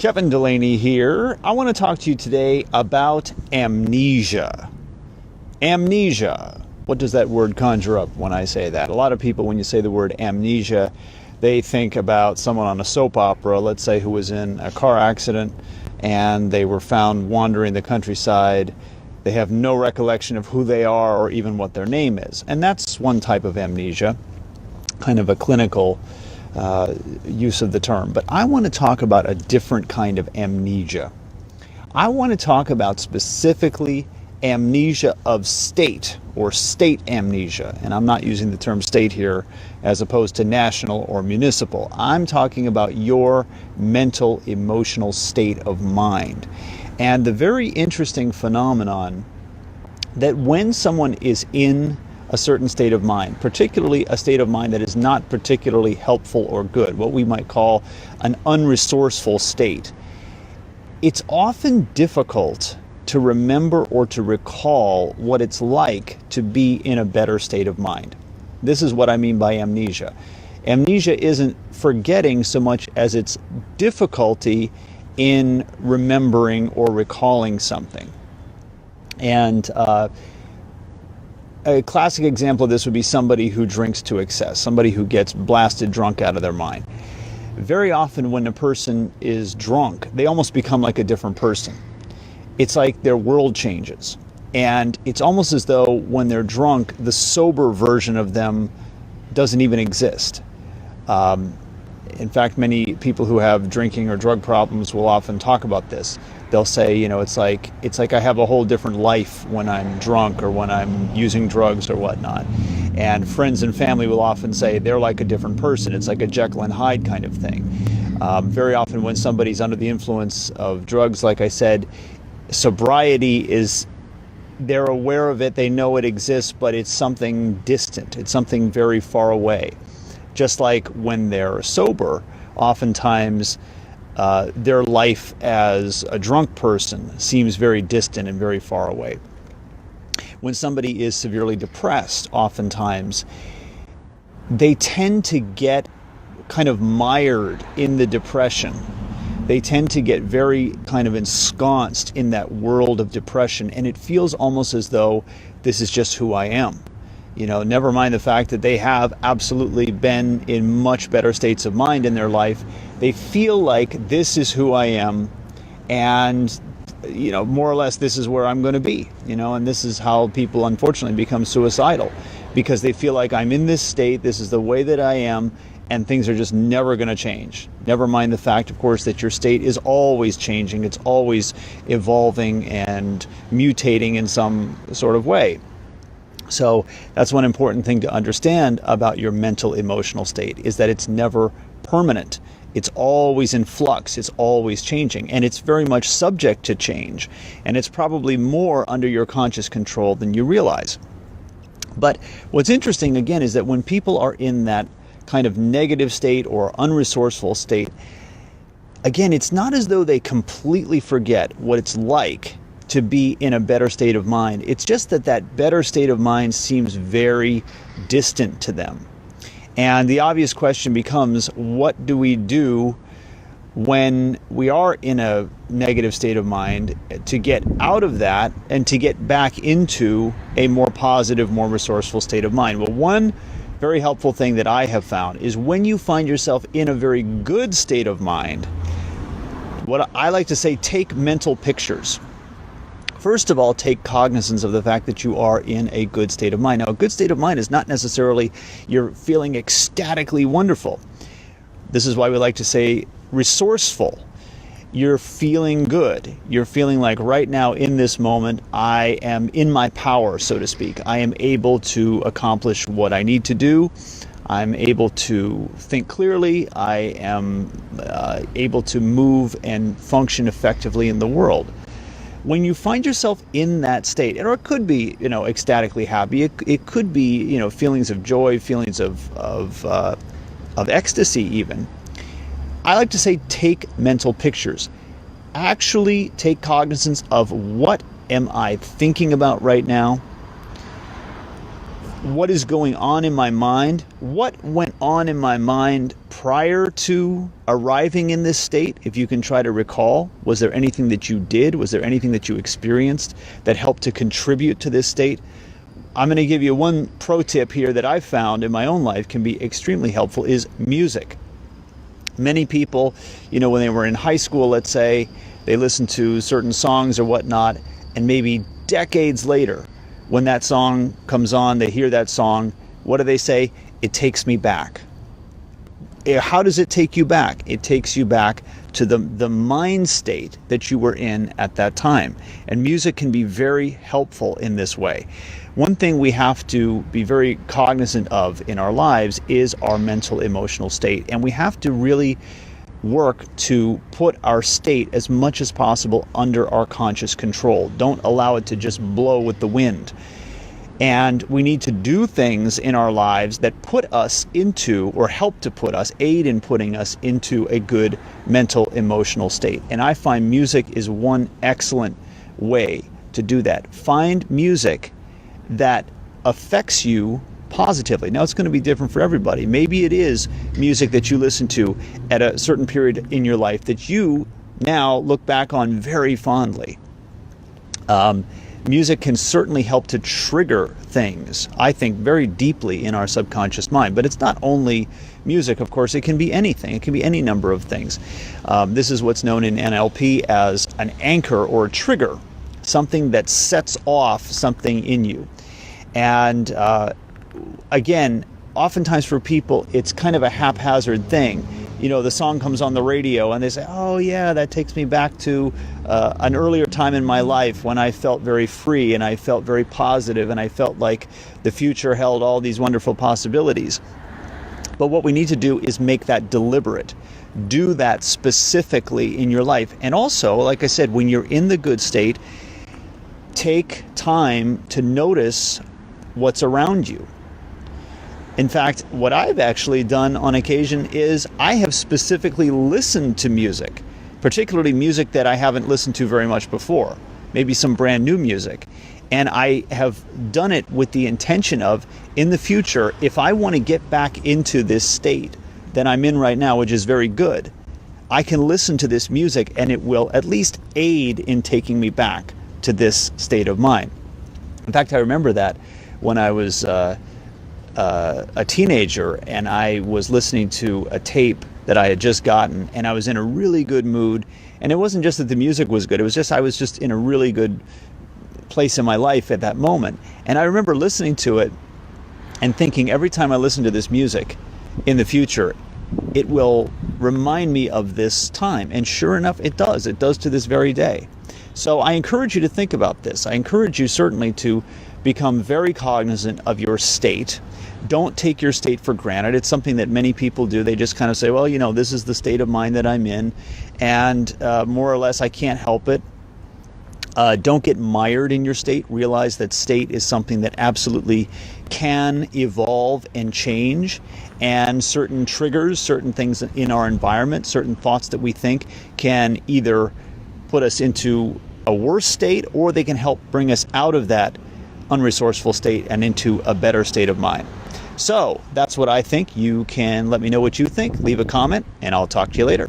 Kevin Delaney here. I want to talk to you today about amnesia. Amnesia. What does that word conjure up when I say that? A lot of people, when you say the word amnesia, they think about someone on a soap opera, let's say, who was in a car accident and they were found wandering the countryside. They have no recollection of who they are or even what their name is. And that's one type of amnesia, kind of a clinical use of the term. But I want to talk about a different kind of amnesia. I want to talk about specifically amnesia of state, or state amnesia. And I'm not using the term state here as opposed to national or municipal. I'm talking about your mental, emotional state of mind. And the very interesting phenomenon that when someone is in a certain state of mind, particularly a state of mind that is not particularly helpful or good, what we might call an unresourceful state, it's often difficult to remember or to recall what it's like to be in a better state of mind. This is what I mean by amnesia. Amnesia isn't forgetting so much as it's difficulty in remembering or recalling something. And a classic example of this would be somebody who drinks to excess, somebody who gets blasted drunk out of their mind. Very often when a person is drunk, they almost become like a different person. It's like their world changes. And it's almost as though when they're drunk, the sober version of them doesn't even exist. In fact, many people who have drinking or drug problems will often talk about this. They'll say, you know, it's like I have a whole different life when I'm drunk or when I'm using drugs or whatnot. And friends and family will often say they're like a different person. It's like a Jekyll and Hyde kind of thing. Very often when somebody's under the influence of drugs, like I said, sobriety is, they're aware of it, they know it exists, but it's something distant. It's something very far away. Just like when they're sober, oftentimes their life as a drunk person seems very distant and very far away. When somebody is severely depressed, oftentimes they tend to get kind of mired in the depression. They tend to get very kind of ensconced in that world of depression, and it feels almost as though this is just who I am. You know, never mind the fact that they have absolutely been in much better states of mind in their life. They feel like this is who I am, and, you know, more or less this is where I'm going to be, you know, and this is how people unfortunately become suicidal, because they feel like I'm in this state, this is the way that I am, and things are just never going to change. Never mind the fact, of course, that your state is always changing, it's always evolving and mutating in some sort of way. So that's one important thing to understand about your mental emotional state, is that it's never permanent. It's always in flux, it's always changing, and it's very much subject to change, and it's probably more under your conscious control than you realize. But what's interesting again is that when people are in that kind of negative state or unresourceful state, again, it's not as though they completely forget what it's like to be in a better state of mind. It's just that that better state of mind seems very distant to them. And the obvious question becomes, what do we do when we are in a negative state of mind to get out of that and to get back into a more positive, more resourceful state of mind? Well, one very helpful thing that I have found is when you find yourself in a very good state of mind, what I like to say, take mental pictures. First of all, take cognizance of the fact that you are in a good state of mind. Now, a good state of mind is not necessarily you're feeling ecstatically wonderful. This is why we like to say resourceful. You're feeling good. You're feeling like right now in this moment, I am in my power, so to speak. I am able to accomplish what I need to do. I'm able to think clearly. I am able to move and function effectively in the world. When you find yourself in that state, or it could be, you know, ecstatically happy, it could be, you know, feelings of joy, feelings of ecstasy even. I like to say, take mental pictures. Actually take cognizance of what am I thinking about right now? what is going on in my mind, what went on in my mind prior to arriving in this state. If you can try to recall, was there anything that you did? Was there anything that you experienced that helped to contribute to this state? I'm going to give you one pro tip here that I've found in my own life can be extremely helpful is music. Many people, when they were in high school, let's say, they listened to certain songs or whatnot, and maybe decades later, when that song comes on, they hear that song, what do they say? It takes me back. How does it take you back? It takes you back to the mind state that you were in at that time. And music can be very helpful in this way. One thing we have to be very cognizant of in our lives is our mental emotional state. And we have to really work to put our state as much as possible under our conscious control. Don't allow it to just blow with the wind. And we need to do things in our lives that put us into, or help to put us, aid in putting us into a good mental emotional state. And I find music is one excellent way to do that. Find music that affects you positively. Now, it's going to be different for everybody. Maybe it is music that you listen to at a certain period in your life that you now look back on very fondly. Music can certainly help to trigger things, I think, very deeply in our subconscious mind. But it's not only music, of course. It can be anything. It can be any number of things. This is what's known in NLP as an anchor or a trigger, something that sets off something in you. And again, oftentimes for people, it's kind of a haphazard thing. The song comes on the radio and they say, oh yeah, that takes me back to an earlier time in my life when I felt very free and I felt very positive and I felt like the future held all these wonderful possibilities. But what we need to do is make that deliberate. Do that specifically in your life. And also, like I said, when you're in the good state, take time to notice what's around you. In fact, what I've actually done on occasion is I have specifically listened to music, particularly music that I haven't listened to very much before, maybe some brand new music. And I have done it with the intention of, in the future, if I want to get back into this state that I'm in right now, which is very good, I can listen to this music and it will at least aid in taking me back to this state of mind. In fact, I remember that when I was a teenager and I was listening to a tape that I had just gotten, and I was in a really good mood. And it wasn't just that the music was good, it was just I was just in a really good place in my life at that moment. And I remember listening to it and thinking, every time I listen to this music in the future, it will remind me of this time. And sure enough, it does. It does to this very day. So I encourage you to think about this. I encourage you certainly to become very cognizant of your state. Don't take your state for granted. It's something that many people do. They just kind of say, well, this is the state of mind that I'm in, and more or less I can't help it. Don't get mired in your state. Realize that state is something that absolutely can evolve and change, and certain triggers, certain things in our environment, certain thoughts that we think can either put us into a worse state, or they can help bring us out of that unresourceful state and into a better state of mind. So that's what I think. You can let me know what you think. Leave a comment, and I'll talk to you later.